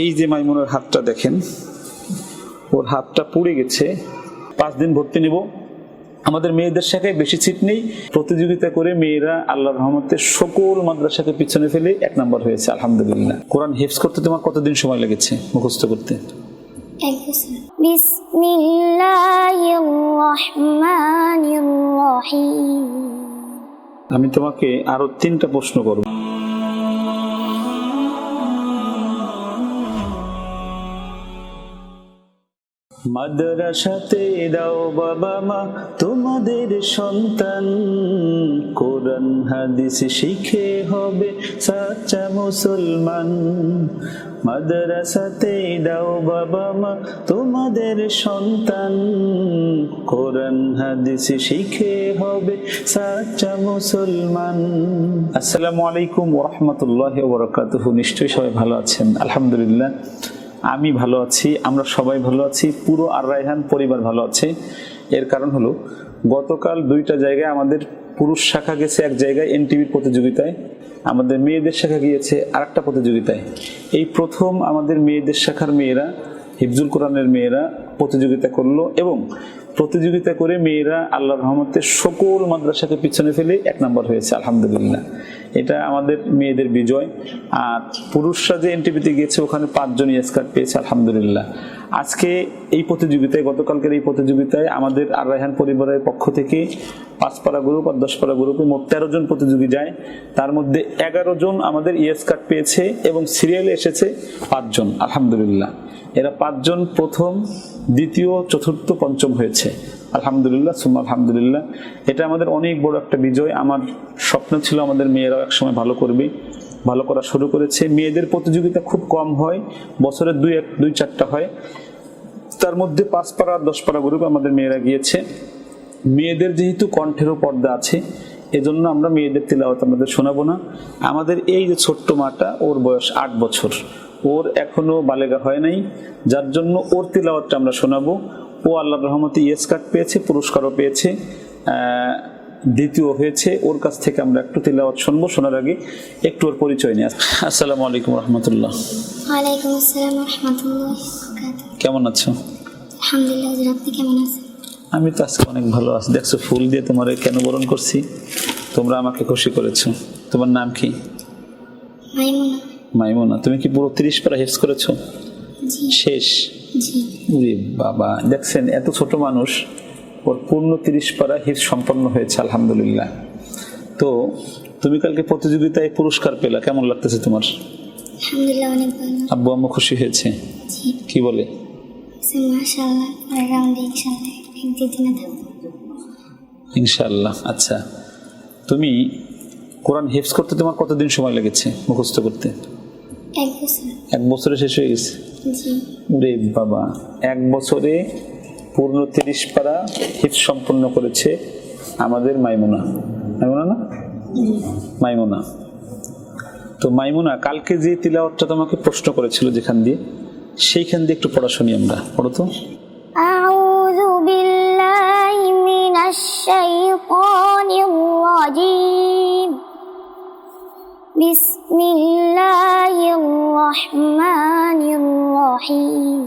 এই যে মাইমুনার হাতটা দেখেন, ওর হাতটা পুড়ে গেছে। 5 দিন ভর্তি নিব। আমাদের মেয়েদের শাখায় বেশি সিট নেই, প্রতিযোগিতা করে মেয়েরা আল্লাহর রহমতে সকল মাদ্রাসাকে পিছনে ফেলে 1 নম্বর হয়েছে আলহামদুলিল্লাহ। কোরআন হিফজ করতে তোমার কতদিন সময় লেগেছে মুখস্থ করতে? 1 বছর। বিসমিল্লাহির রহমানির রহিম। আমি তোমাকে আরো 3টা প্রশ্ন করব। মাদ্রাসাতে দাও বাবা মা তোমাদের সন্তান, কোরআন হাদিস শিখে হবে সাচ্চা মুসলমান। মাদ্রাসাতে দাও বাবা মা তোমাদের সন্তান, কোরআন হাদিস শিখে হবে সাচ্চা মুসলমান। আসসালামু আলাইকুম ওয়া রাহমাতুল্লাহি ওয়া বারাকাতুহু। নিশ্চয়ই সবাই ভালো আছেন? আলহামদুলিল্লাহ আমি ভালো আছি, আমরা সবাই ভালো আছি, পুরো আর রায়হান পরিবার ভালো আছে। এর কারণ হলো গতকাল 2টা জায়গায় আমাদের পুরুষ শাখা গেছে, এক জায়গায় এনটিভির প্রতিযোগিতায়, আমাদের মেয়েদের শাখা গিয়েছে আরেকটা প্রতিযোগিতায়। এই প্রথম আমাদের মেয়েদের শাখার মেয়েরা, হিফজুল কোরআনের মেয়েরা প্রতিযোগিতা করলো এবং প্রতিযোগিতা করে মেয়েরা আল্লাহর রহমতে সকল মাদ্রাসাকে পিছনে ফেলে 1 নম্বর হয়েছে আলহামদুলিল্লাহ। এটা আমাদের মেয়েদের বিজয়। আর পুরুষরা যে এনটিভিতে গিয়েছে ওখানে 5 জন স্কার্ট পেয়েছে আলহামদুলিল্লাহ। আজকে এই প্রতিযোগিতায়, গতকালকের এই প্রতিযোগিতায় আমাদের আর রায়হান পরিবারের পক্ষ থেকে 5 পারা গ্রুপ আর 10 পারা গ্রুপে মোট 13 জন প্রতিযোগী যায়। তার মধ্যে 11 জন আমাদের স্কার্ট পেয়েছে এবং সিরিয়ালে এসেছে 5 জন আলহামদুলিল্লাহ। এরা 5 জন প্রথম, দ্বিতীয়, চতুর্থ, পঞ্চম হয়েছে আলহামদুলিল্লাহ সুম্মা আলহামদুলিল্লাহ। এটা আমাদের অনেক বড় একটা বিজয়। আমার স্বপ্ন ছিল আমাদের মেয়েরাও একসময় ভালো করবে, ভালো করা শুরু করেছে। মেয়েদের প্রতিযোগিতা খুব কম হয়, বছরে 2-4টা হয়। তার মধ্যে 5 পারা 10 পারা গ্রুপ আমাদের মেয়েরা গিয়েছে। মেয়েদের যেহেতু কণ্ঠেরও পর্দা আছে, এজন্য আমরা মেয়েদের তিলাওয়াত আমাদের শোনাবো না। আমাদের এই যে ছোট্ট মাটা, ওর বয়স 8 বছর, ওর এখনো বালেগা হয় নাই, যার জন্য ওর তিলাওয়াতটা আমরা শোনাবো। ও আল্লাহর রহমতে স্কার্ট পেয়েছে, পুরস্কারও পেয়েছে, দ্বিতীয় হয়েছে। ওর কাছ থেকে আমরা একটু তিলাওয়াত শুনবো। শোনার আগে একটু ওর পরিচয় নিয়ে। আসসালামু আলাইকুম রহমতুল্লাহ। ওয়ালাইকুম আসসালাম রাহমাতুল্লাহি ওয়া বারাকাতুহু। কেমন আছো? আলহামদুলিল্লাহ, আপনি কেমন আছেন? আমি তো আজকে অনেক ভালো আছি। দেখছো ফুল দিয়ে তোমার কেন বরণ করছি? তোমরা আমাকে খুশি করেছো। তোমার নাম কি? মাইমুনা। মাইমুনা, তুমি কি পুরো 30 পারা হিফজ করেছো? জি। শেষ? জি। ওরে বাবা, দেখছেন এত ছোট মানুষ, ওর পূর্ণ 30 পারা হিফজ সম্পন্ন হয়েছে আলহামদুলিল্লাহ। তো তুমি কালকে প্রতিযোগিতায় পুরস্কার পেলা, কেমন লাগতেছে তোমার? আলহামদুলিল্লাহ, অনেক ভালো। আব্বু আম্মু খুশি হয়েছে? জি। কি বলে? মাশাআল্লাহ, পরের রাউন্ডে ইনশাআল্লাহ 1-2 দিনে থাকবো ইনশাআল্লাহ। আচ্ছা, তুমি কোরআন হিফজ করতে তোমার কতদিন সময় লেগেছে মুখস্থ করতে? 1 বছর। 1 বছরে শেষ হয়ে গেছে? জি। ওরে বাবা, 1 বছরে পূর্ণ 30 পারা হিফজ সম্পন্ন করেছে আমাদের মাইমুনা। মাইমুনা না? মাইমুনা। তো মাইমুনা, কালকে যে তিলাওয়াতটা তোমাকে প্রশ্ন করেছিল যেখান দিয়ে, সেইখান দিয়ে একটু পড়া শুনি আমরা। পড়ো তো। আউযু বিল্লাহি মিনাশ শাইতানির রাজীম। বিসমিল্লাহির রহমানির রহিম।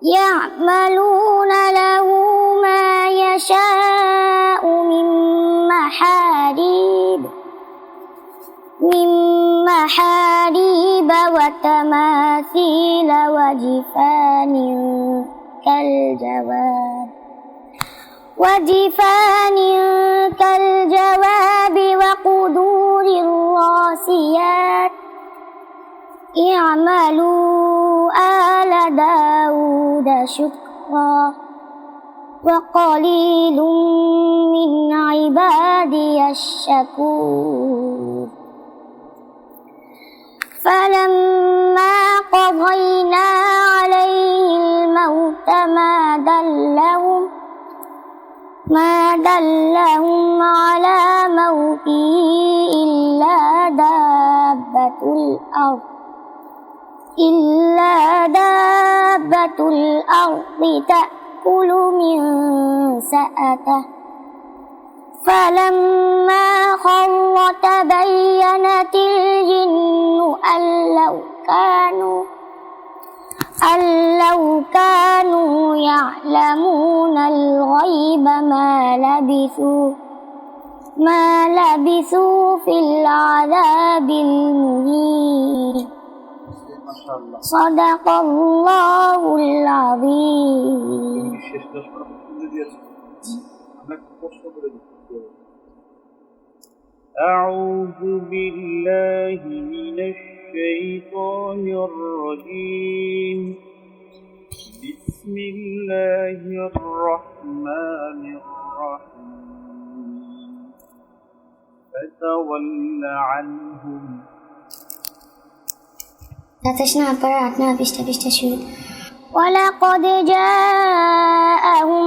ইয়া'মালুনা লাহু মা ইয়াশা'উ মিন محاريب وتماثيل وجفان كالجواب وقدور الراسيات. اعملوا آل داود شكرا وقليل من عبادي الشكور. فلما قضينا عليه الموت ما دلهم على موته إلا دابة الأرض تأكل من سأته. فلما خر تبينت الجن لو كانوا يعلمون الغيب ما لبثوا في العذاب المهين صدق الله العظيم أعوذ بالله من الشيطان الرجيم بسم الله الرحمن الرحيم فتول عنهم لا تشنع براتنا بشتا شروع ولقد جاءهم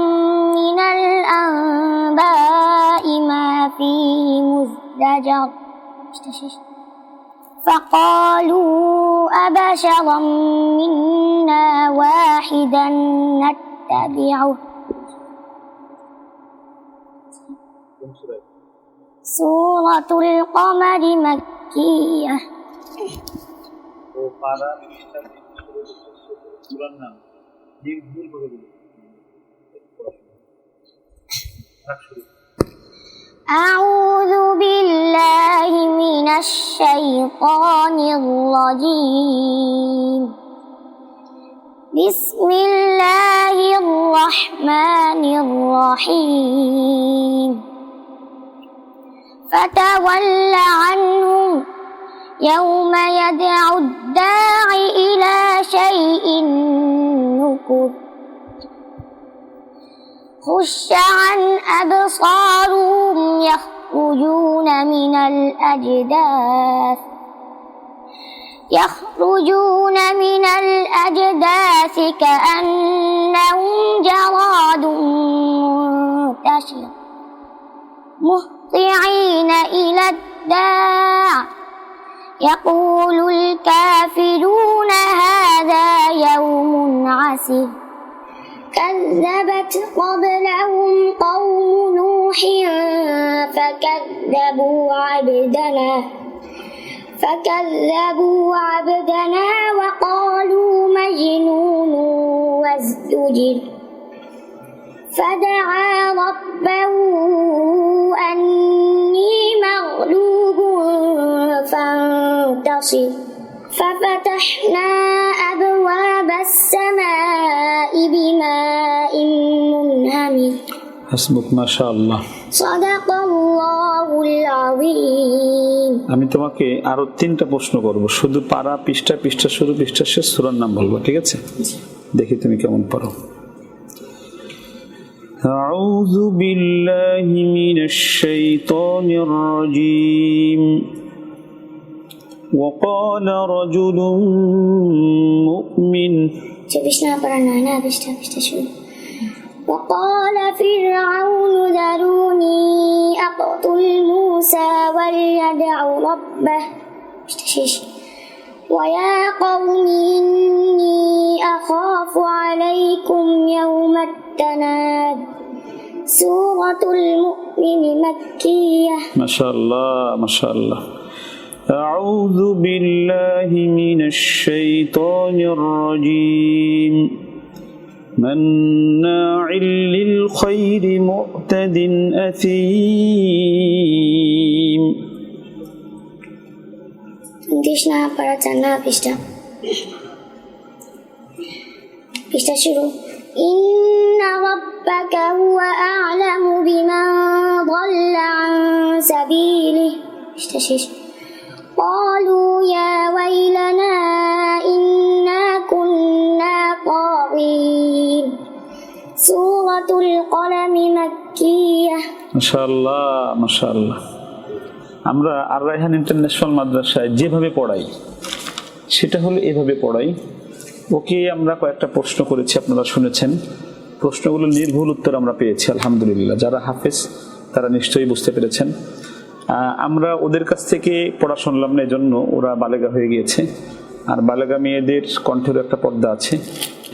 من الأنباء ما فيه مزدجر فقالوا أبشرا منا واحدا نتبعه سورة القمر مكية أعوذ بالله من الشيطان الرجيم بسم الله الرحمن الرحيم فتول عنهم يوم يدعو الداع إلى شيء نكر خش عن أبصارهم يخرجون من الأجداث كأنهم جراد منتشر مهطعين إلى الداع يقول الكافرون هذا يوم عسر كذبت قبلهم قوم نوح فكذبوا عبدنا وقالوا مجنون وازدجر فدعا ربه أني مغلوب فانتصر ففتحنا أبواب السماء بماء منهمر حسبك ما شاء الله صدق الله العظيم আমি তোমাকে আরো 3টা প্রশ্ন করব শুধু পারা পৃষ্ঠা শুরু পৃষ্ঠা শেষ সূরার নাম বলবো ঠিক আছে দেখি তুমি কেমন পারো أعوذ بالله من الشيطان الرجيم وقال رجل مؤمن وقال فرعون ذروني أقتل موسى وليدع ربه ويا قوم إني أخاف عليكم يوم التناد سورة المؤمن مكية ما شاء الله ما شاء الله أعوذ بالله من الشيطان الرجيم مناع للخير معتد أثيم تشنا براتنا بيشتا شروع إن ربك هو أعلم بمن ضل عن سبيله قالوا يا ويلنا إنا كنا طاغين سورة القلم مكية ما شاء الله ما شاء الله আমরা আর রায়হান ইন্টারন্যাশনাল মাদ্রাসায় যেভাবে পড়াই সেটা হলো এভাবে পড়াই ওকে আমরা কয়েকটা প্রশ্ন করেছি আপনারা শুনেছেন প্রশ্নগুলো নির্ভুল উত্তর আমরা পেয়েছি আলহামদুলিল্লাহ যারা হাফেজ তারা নিশ্চয়ই বুঝতে পেরেছেন আমরা ওদের কাছ থেকে পড়া শুনলাম না এজন্য ওরা বালেগা হয়ে গিয়েছে আর বালেগা মেয়েদের কণ্ঠের একটা পর্দা আছে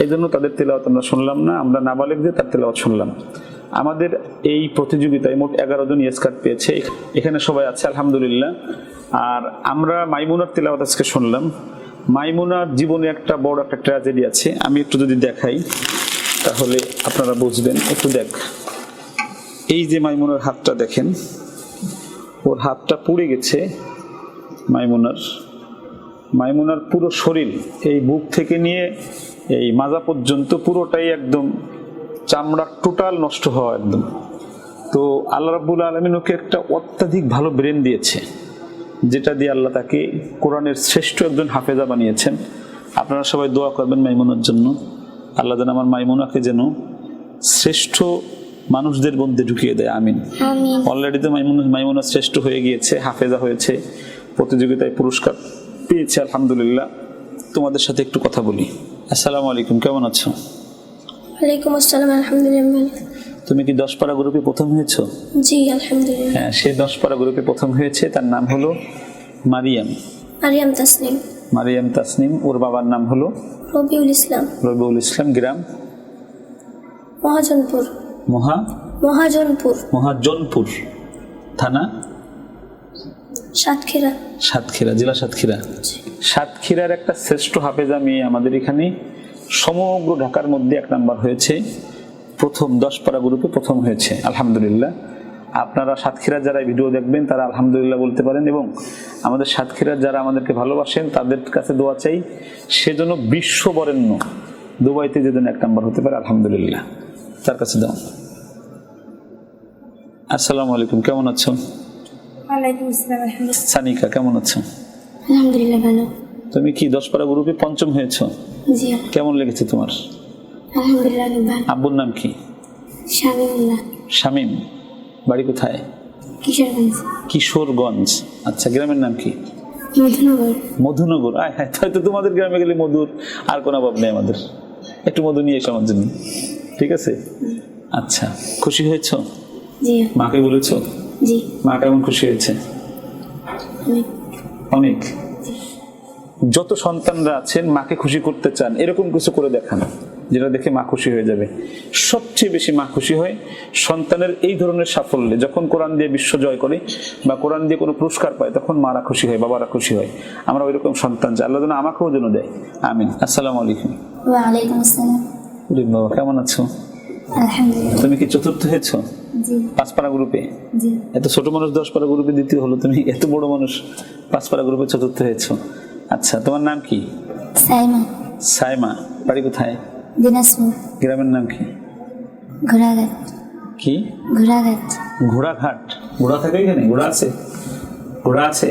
এজন্য তাদের তেলাওয়াত আমরা শুনলাম না আমরা নাবালেগদের তার তেলাওয়াত শুনলাম আমাদের এই প্রতিযোগিতায় মোট 11 জন ইয়েস কার্ড পেয়েছে এখানে সবাই আছে আলহামদুলিল্লাহ আর আমরা মাইমুনার তেলাওয়াত আজকে শুনলাম মাইমুনার জীবনে একটা বড় একটা ট্র্যাজেডি আছে, আমি একটু যদি দেখাই তাহলে আপনারা বুঝবেন। একটু দেখ, এই যে মাইমুনার হাতটা দেখেন, ওর হাতটা পুড়ে গেছে। মাইমুনার পুরো শরীর, এই বুক থেকে নিয়ে এই মাজা পর্যন্ত পুরোটাই একদম চামড়া টোটাল নষ্ট হওয়া একদম। তো আল্লাহ রাব্বুল আলামিন ওকে একটা অত্যাধিক ভালো ব্রেন দিয়েছে, যেটা দিয়ে আল্লাহ তাকে কোরআনের শ্রেষ্ঠ একজন হাফেজা বানিয়েছেন। আপনারা সবাই দোয়া করবেন মাইমুনার জন্য, আল্লাহ যেন আমার মাইমুনাকে যেন শ্রেষ্ঠ মানুষদের মধ্যে ঢুকিয়ে দেয়, আমিন। অলরেডি তো মাইমুনা শ্রেষ্ঠ হয়ে গিয়েছে, হাফেজা হয়েছে, প্রতিযোগিতায় পুরস্কার পেয়েছে, আলহামদুলিল্লাহ। তোমাদের সাথে একটু কথা বলি। আসসালামু আলাইকুম, কেমন আছো? ওয়ালাইকুম আসসালাম, আলহামদুলিল্লাহ। তুমি কি 10 পারা গ্রুপে প্রথম হয়েছো? জি আলহামদুলিল্লাহ। হ্যাঁ, সে 10 পারা গ্রুপে প্রথম হয়েছে। তার নাম হলো মারিয়াম তাসনিম। ওর বাবার নাম হলো রবিউল ইসলাম। গ্রাম মহাজনপুর, থানা সাতক্ষীরা, জেলা সাতক্ষীরার একটা শ্রেষ্ঠ হাফেজা মেয়ে আমাদের এখানে সমগ্র ঢাকার মধ্যে 1 নাম্বার হয়েছে, প্রথম 10 পারা গ্রুপে প্রথম হয়েছে, আলহামদুলিল্লাহ। আপনারা সাতক্ষীরার যারা ভিডিও দেখবেন তারা আলহামদুলিল্লাহ বলতে পারেন, এবং আমাদের সাতক্ষীরার যারা আমাদেরকে ভালোবাসেন তাদের কাছে দোয়া চাই, সেজন্য বিশ্ববরেণ্য দুবাইতে যেদিন 1 নাম্বার হতে পারে, আলহামদুলিল্লাহ। তার কাছে দাও। আসসালামু আলাইকুম, কেমন আছো? ওয়ালাইকুম আসসালাম, আলহামদুলিল্লাহ। সানিকা, কেমন আছো? আলহামদুলিল্লাহ ভালো। তুমি কি 10 পারা গ্রুপে পঞ্চম হয়েছো? জি। কেমন লেগেছে তোমার? আলহামদুলিল্লাহ ভালো। আব্বুর নাম কি? শামীম। বাড়ি কোথায়? কিশোরগঞ্জ। আচ্ছা, গ্রামের নাম কি? মধুনগর। আয় হ্যাঁ, হয়তো তোমাদের গ্রামে গেলে মধুর আর কোনো অভাব নেই আমাদের। একটু মধু নিয়ে এসো আমার জন্য, ঠিক আছে? আচ্ছা, খুশি হয়েছো? জি। মাকে বলেছো? জি। মা কেমন খুশি হয়েছে? অনেক। যত সন্তানরা আছেন মাকে খুশি করতে চান, এরকম কিছু করে দেখান যেটা দেখে মা খুশি হয়ে যাবে। সবচেয়ে বেশি মা খুশি হয় সন্তানের এই ধরনের সাফল্যে। যখন কোরআন দিয়ে বিশ্ব জয় করে বা কোরআন দিয়ে কোনো পুরস্কার পায়, তখন মারা খুশি হয়, বাবারা খুশি হয়। আমরা ওইরকম সন্তান চাই, আল্লাহ যেন আমাকেও যেন দেয়, আমিন। আসসালামু আলাইকুম। ওয়ালাইকুম আসসালাম। বাবা, কেমন আছো? আলহামদুলিল্লাহ। তুমি কি চতুর্থ হয়েছো? জি। 5 পারা গ্রুপে? জি। এত ছোট মানুষ 10 পারা গ্রুপে দ্বিতীয় হলো, তুমি এত বড় মানুষ 5 পারা গ্রুপে চতুর্থ হয়েছো। আচ্ছা, তোমার নাম কি? সাইমা। বাড়ি কোথায়? দিনাজপুর। গ্রামের নাম কি? ঘোড়াঘাট। কি? ঘোড়াঘাট। ঘোড়া থাকে এখানে? ঘোড়া আছে?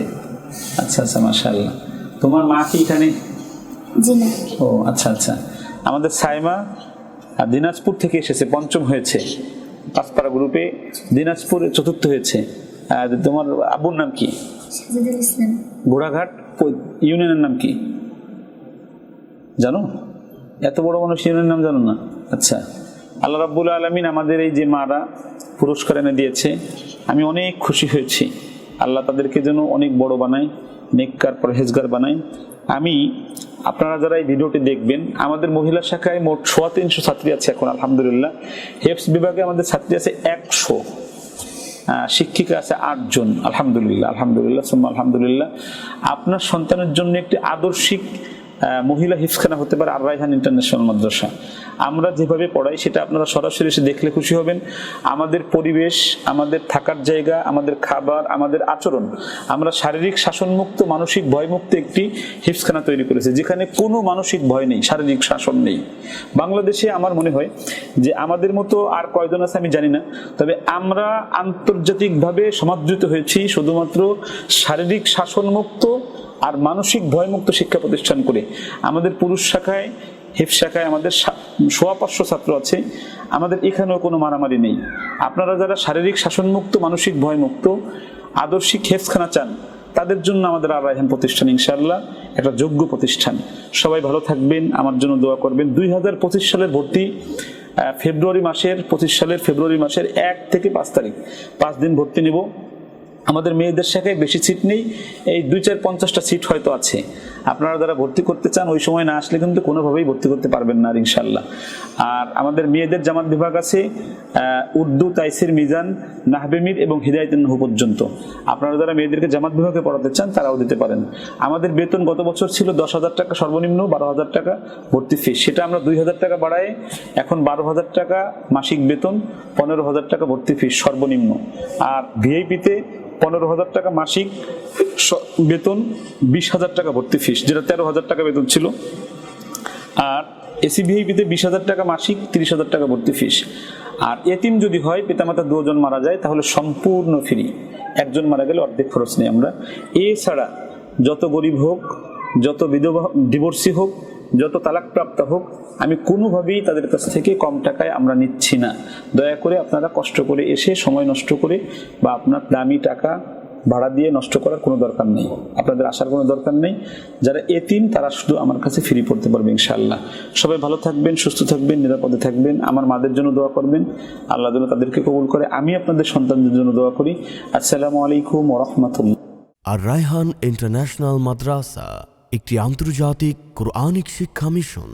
আচ্ছা, মাশাআল্লাহ। তোমার মা কি এখানে? জি না। ও আচ্ছা। আমাদের সাইমা দিনাজপুর থেকে এসেছে, পঞ্চম হয়েছে 5 পারা গ্রুপে, দিনাজপুরে চতুর্থ হয়েছে। আর তোমার আব্বুর নাম কি? সাজিদুল ইসলাম। ঘোড়াঘাট ইউনিয়নের নাম কি জানো? এত বড় মানুষ ইউনিয়নের নাম জানো না? আচ্ছা, আল্লাহ রাব্বুল আলামিন আমাদের এই যে মারা পুরস্কার এনে দিয়েছে, আমি অনেক খুশি হয়েছি। আল্লাহ তাদেরকে যেন অনেক বড় বানায়, নেককার পরহেজগার বানায়। আমি আপনারা যারা এই ভিডিওটি দেখবেন, আমাদের মহিলা শাখায় মোট 350 ছাত্রী আছে এখন, আলহামদুলিল্লাহ। হেফজ বিভাগে আমাদের ছাত্রী আছে 100, শিক্ষিকা আছে 8 জন, আলহামদুলিল্লাহ সুম্মা আলহামদুলিল্লাহ। আপনার সন্তানের জন্য একটি আদর্শিক মহিলা হিফজখানা হতে পারে আর রায়হান ইন্টারন্যাশনাল মাদ্রাসা। আমরা যেভাবে পড়াই সেটা আপনারা সরাসরি এসে দেখলে খুশি হবেন। আমাদের পরিবেশ, আমাদের থাকার জায়গা, আমাদের খাবার, আমাদের আচরণ, আমরা শারীরিক শাসনমুক্ত, মানসিক ভয়মুক্ত একটি হিফজখানা তৈরি করেছি, যেখানে কোনো মানসিক ভয় নেই, শারীরিক শাসন নেই। বাংলাদেশে আমার মনে হয় যে আমাদের মতো আর কয়জন আছে আমি জানি না, তবে আমরা আন্তর্জাতিকভাবে সমাদৃত হয়েছি শুধুমাত্র শারীরিক শাসনমুক্ত আর মানসিক ভয়মুক্ত শিক্ষা প্রতিষ্ঠান করে। আমাদের পুরুষ শাখায়, হেফজ শাখায় আমাদের 500 ছাত্র আছে। আমাদের এখানেও কোনো মারামারি নেই। আপনারা যারা শারীরিক শাসনমুক্ত, মানসিক ভয়মুক্ত, আদর্শিক হেফজখানা চান, তাদের জন্য আমাদের আর রায়হান প্রতিষ্ঠান ইনশাআল্লাহ একটা যোগ্য প্রতিষ্ঠান। সবাই ভালো থাকবেন, আমার জন্য দোয়া করবেন। 2025 সালের ভর্তি ফেব্রুয়ারি মাসের 1 থেকে 5 তারিখ, 5 দিন ভর্তি নিব। আমাদের মেয়েদের শাখায় বেশি সিট নেই, এই 2-4-50টা সিট হয়তো আছে। আপনারা যারা ভর্তি করতে চান ওই সময় না আসলে কিন্তু কোনোভাবেই ভর্তি করতে পারবেন না ইনশাল্লাহ। আর আমাদের মেয়েদের জামাত বিভাগ আছে উর্দু, তাইসির, মিজান, নাহবেমির এবং হিদায়াতুন নহু পর্যন্ত। আপনারা যারা মেয়েদেরকে জামাত বিভাগে পড়াতে চান তারাও দিতে পারেন। আমাদের বেতন গত বছর ছিল 10,000 টাকা সর্বনিম্ন, 12,000 টাকা ভর্তি ফিস। সেটা আমরা 2,000 টাকা বাড়ায় এখন 12,000 টাকা মাসিক বেতন, 15,000 টাকা ভর্তি ফিস সর্বনিম্ন। আর ভিআইপিতে 15,000 টাকা মাসিক বেতন, 20,000 টাকা ভর্তি ফিস, যেটা 13,000 টাকা বেতন ছিল। আর এসি ভিআইপিতে 20,000 টাকা মাসিক, 30,000 টাকা ভর্তি ফিস। আর এতিম যদি হয়, পিতামাতা দুজন মারা যায়, তাহলে সম্পূর্ণ ফ্রি। একজন মারা গেলে অর্ধেক খরচ নেই আমরা। এছাড়া যত গরিব হোক, যত বিধবা ডিভোর্সি হোক, যত তালাকপ্রাপ্ত হোক, আমি কোনোভাবেই তাদের কাছ থেকে কম টাকায় আমরা নিচ্ছি না। দয়া করে আপনারা কষ্ট করে এসে সময় নষ্ট করে বা আপনার দামি টাকা ভাড়া দিয়ে নষ্ট করার কোনো দরকার নেই, আপনাদের আসার কোনো দরকার নেই। যারা এতিম তারা শুধু আমার কাছে ফ্রি পড়তে পারবে ইনশাআল্লাহ। সবাই ভালো থাকবেন, সুস্থ থাকবেন, নিরাপদে থাকবেন। আমার মাদের জন্য দোয়া করবেন, আল্লাহ যেন তাদেরকে কবুল করে। আমি আপনাদের সন্তানদের জন্য দোয়া করি। আসসালামু আলাইকুম ওয়া রাহমাতুল্লাহ। আর রায়হান ইন্টারন্যাশনাল মাদ্রাসা একটি আন্তর্জাতিক কোরআনিক শিক্ষা মিশন।